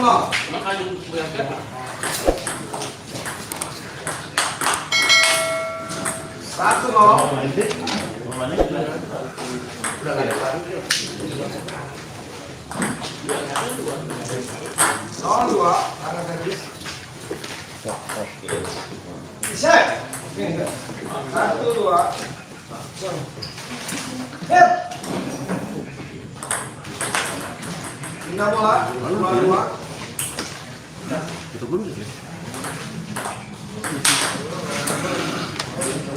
no. Satu no. Nol dua. Bisa. Satu dua. Hep. Pindah bola. Dua. Itu pun gitu.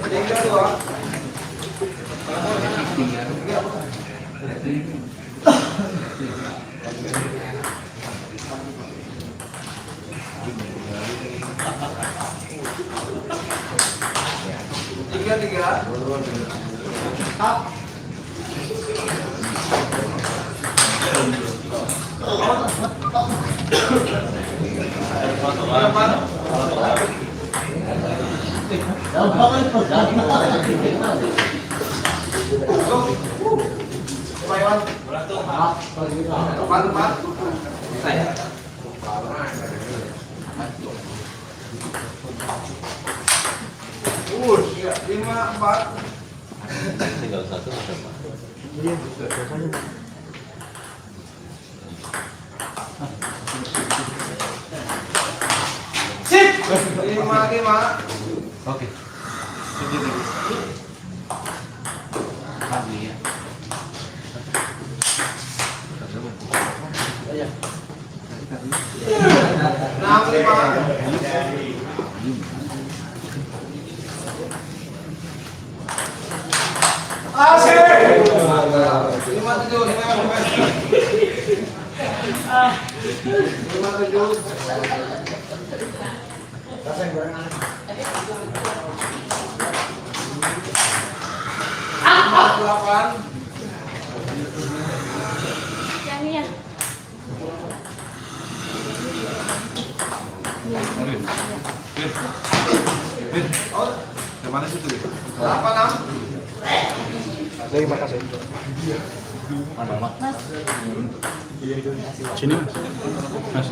Tiga dua. Tiga. Empat. Saya. Lima, empat. Tinggal satu sama. Sip. Lima. Oke. Enam, lima. Asik. Lima tujuh. Delapan. Yang ini ya. Kemana situ? 86. Terima kasih. Mana, Mas? Sini, Mas.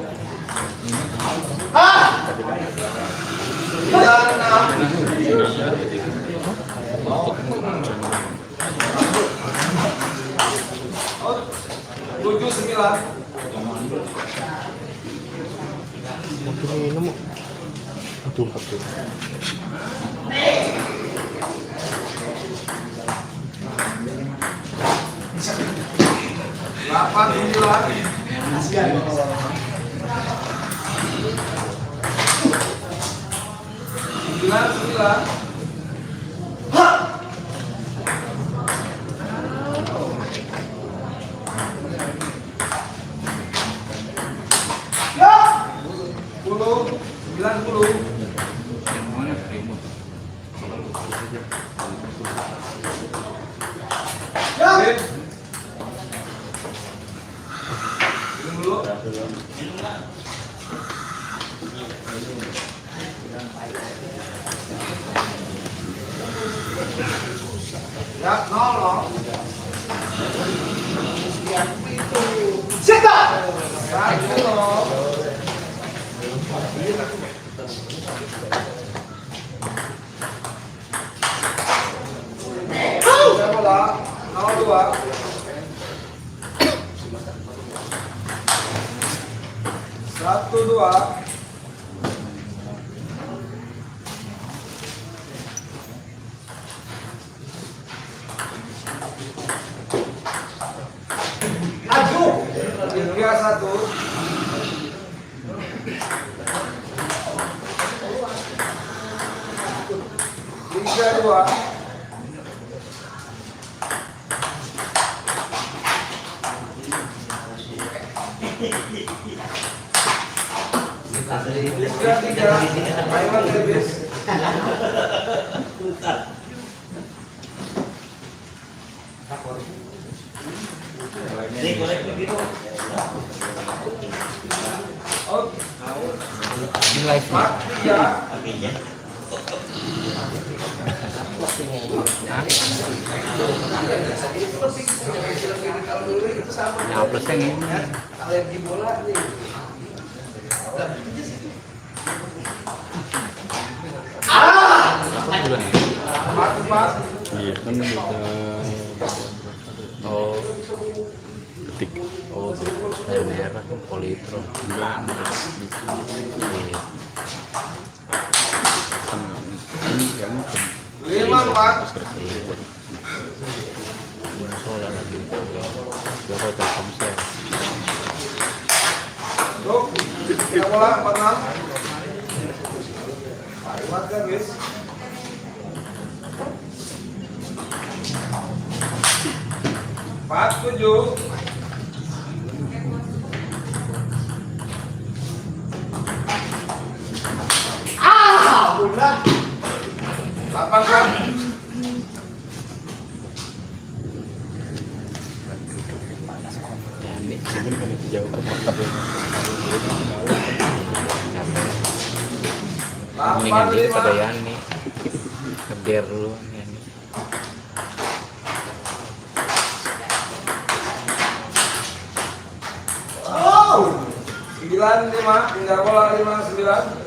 Ah! 7, 9. Minum. Aduh. 8, 9. 9. Ya. 10, 90. Ya. Dulu. Ya, nol. Siapa? Bola 02. Satu dua. Aduh. 3-1. Tiga dua. Tiga. Mainan habis. Di live. Tiga. Ya, plus yang ini. Alergi bola nih. Apa duluan ya? 4 Iya kan kita Oh, ketik. oh, air merah tuh politron. Iya. Kan ini yang 5 4 Soalnya lagi. Gua kok Telkomsel. Duk, ya bola 46. Buat garis. Empat 7. Bulan. 8 kan. cuman kan itu jauh ke motor ya. Mendingan dia 8 pada 5. Yani. Ngeber dulu Yani. Oh, 9 5, tinggal bola 5 9.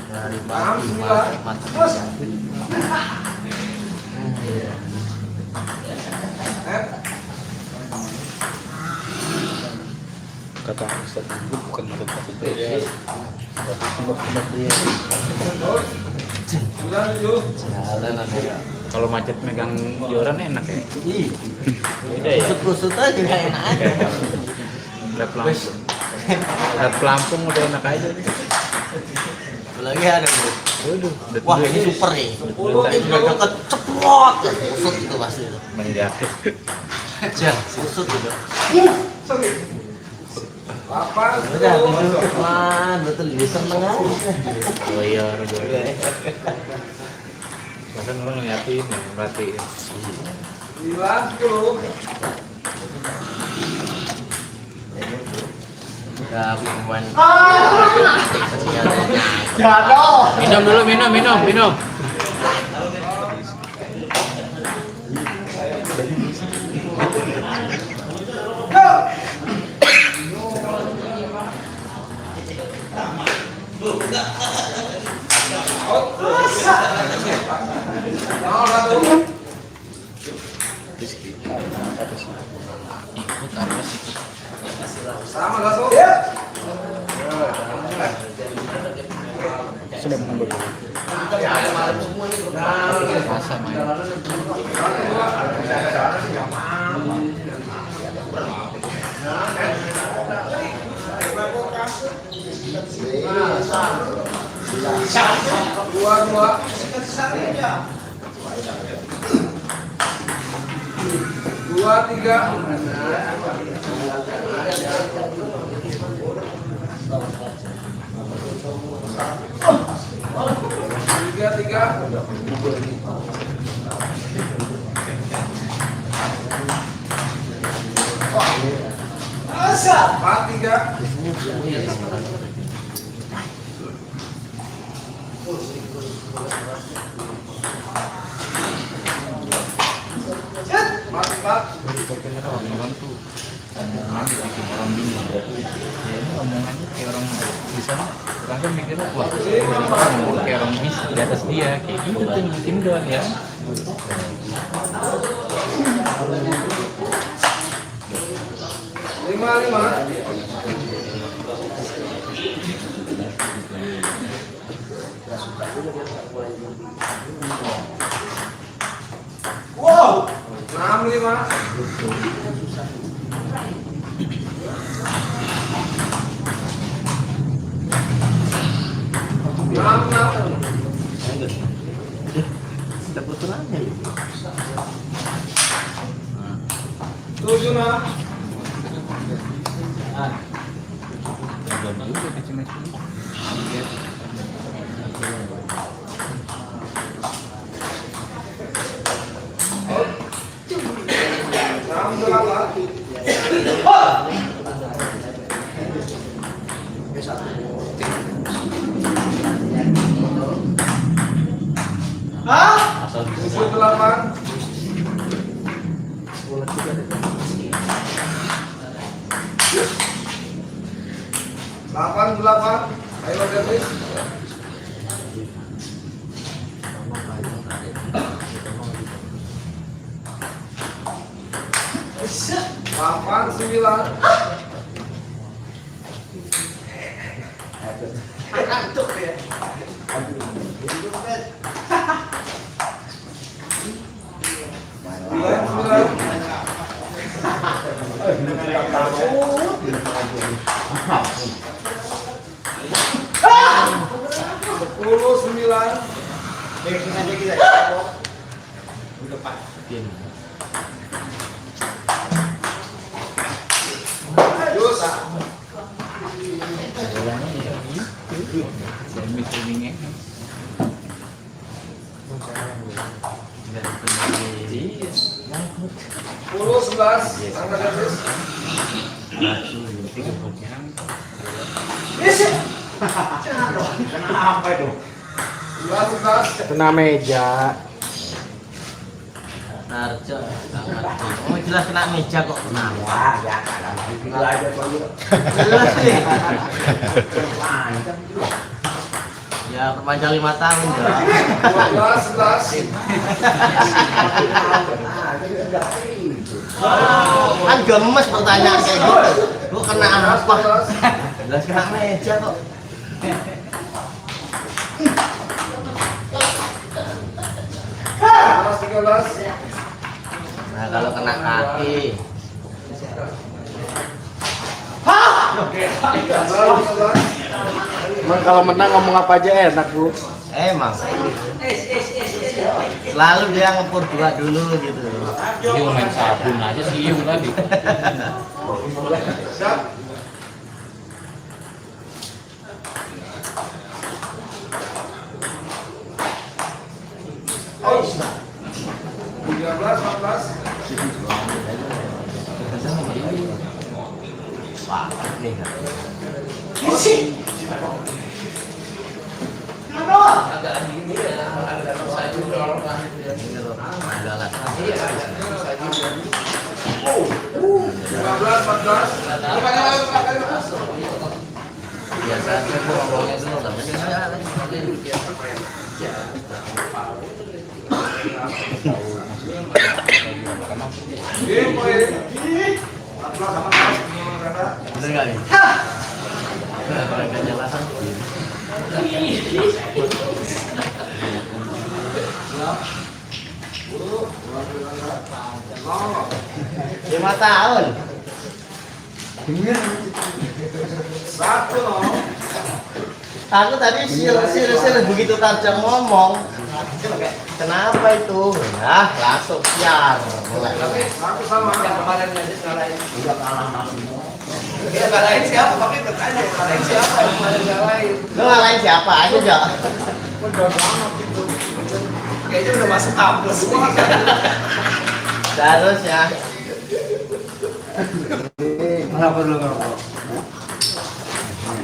Dari 6 9. Terus. Kata Ustaz itu bukan menurut aku dia. Sembilan 7. Kalau macet megang joran enak ya. Beda ya. Kusut aja gak enak aja. Lap Lampung. Lap Lampung udah enak aja nih. Apalagi ada bro. Waduh, udah Wah tua ini nih. super nih. Ini udah deket ceplok. Kusut itu pasti itu. Menjahit. Aja kusut itu. 8 Udah 10. tidur man betul dia seneng aja. Oh iya, bahkan orang ngeliatin ya, merhatiin. 9 10. Udah pemain. Minum dulu, minum. Sama satu. Sudah membuat Masa main. Dua 3. Tiga 3. Empat 3. Empat 4. Orang tuh omongannya bikin orang bingung. Ya ini omongannya kayak orang di sana. Orang kan mikirnya wah, ngomong kayak orang di atas dia, kayak gitu tuh bikin doang ya. 5 5. Wow, 6 5. Enam 6. Sudah putulannya ya. 7 6. Juga kecil-kecil. Enam 8. Hah? 7 8. 8 ayo Dennis. Papan 9. Ngantuk ya. Semi-semi iya. 10-11 angkat atas. Kenapa itu? 11-11 Kena meja. Narjo. Oh jelas kena meja kok. Nah, wah ya kadang gitu aja kok. Jelas nih. Ya perpanjang 5 tahun ya. 12-11 Kan gemes pertanyaan kayak gitu. Lu kena apa? Jelas kena meja kok. 13 Nah kalau kena kaki. 11 Emang kalau menang ngomong apa aja enak, Bu. Emang selalu dia ngepur 2 dulu gitu. Dia main sabun aja sih tadi. siap. Oh, 13-14 Wah, nih kan. Biasanya aku ngomongnya dulu tapi bener nggak nih? Mereka jelasan. Lima tahun. 1-0 Aku tadi sil begitu tajam ngomong. Kenapa itu? Nah, langsung siar. Mulai. Aku sama yang kemarin aja ngalahin. Udah kalah langsung. Ya ngalahin siapa? Tapi bertanya ngalahin siapa yang kemarin ngalahin? Lu ngalahin siapa aja, Jo? Udah banget itu. Kayaknya udah masuk kampus semua. Terus ya. Kenapa dulu ngerokok?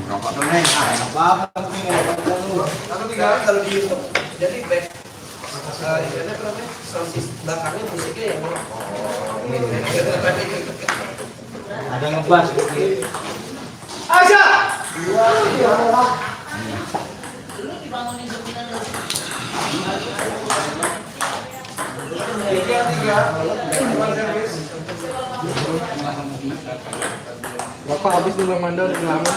Rokok tuh nih, apa-apa nih, satu tiga kalau di YouTube jadi back ini apa namanya sound belakangnya musiknya yang merokok. Ada ngebas gitu. Aja. Tiga. Bapak habis dulu mandor lama.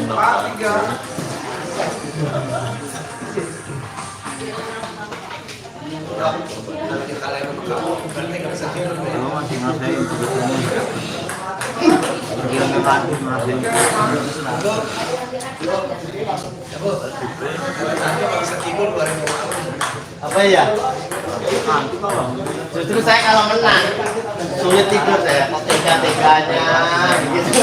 4-3. Apa ya? Justru saya kalau menang sulit tidur saya, kok tega-teganya gitu.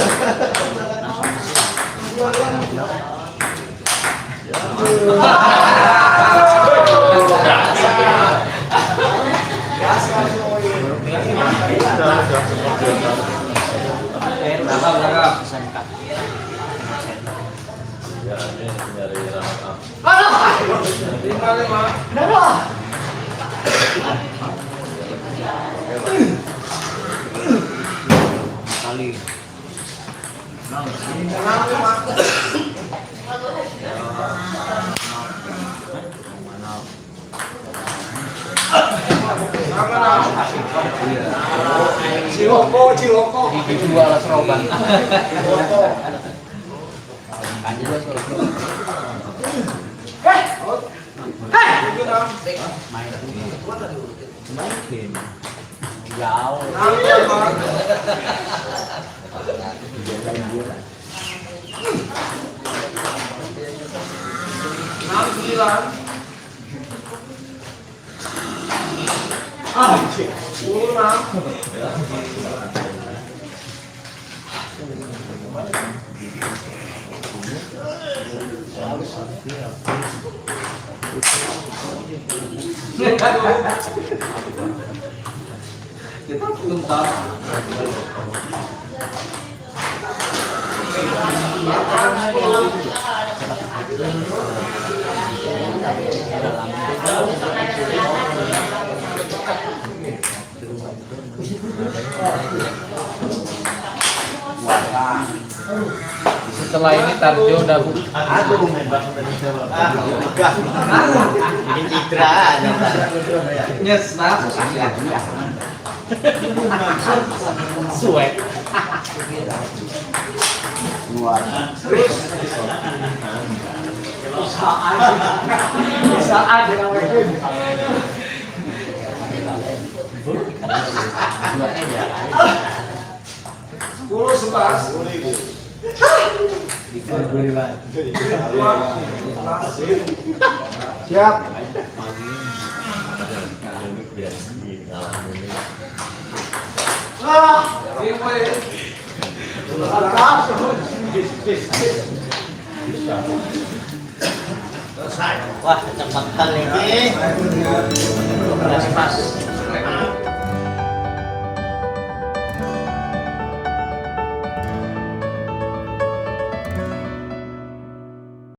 Ciloko. Gigi dua alas roban. Kita tuntas. Setelah ini Tarjo udah Aduh, membang dari sewa. Ini citra ada. Yes, nah. suek. Saat dengan weekend. Sepuluh sebelas. Siap. Wah, kecepatan ini. Pas.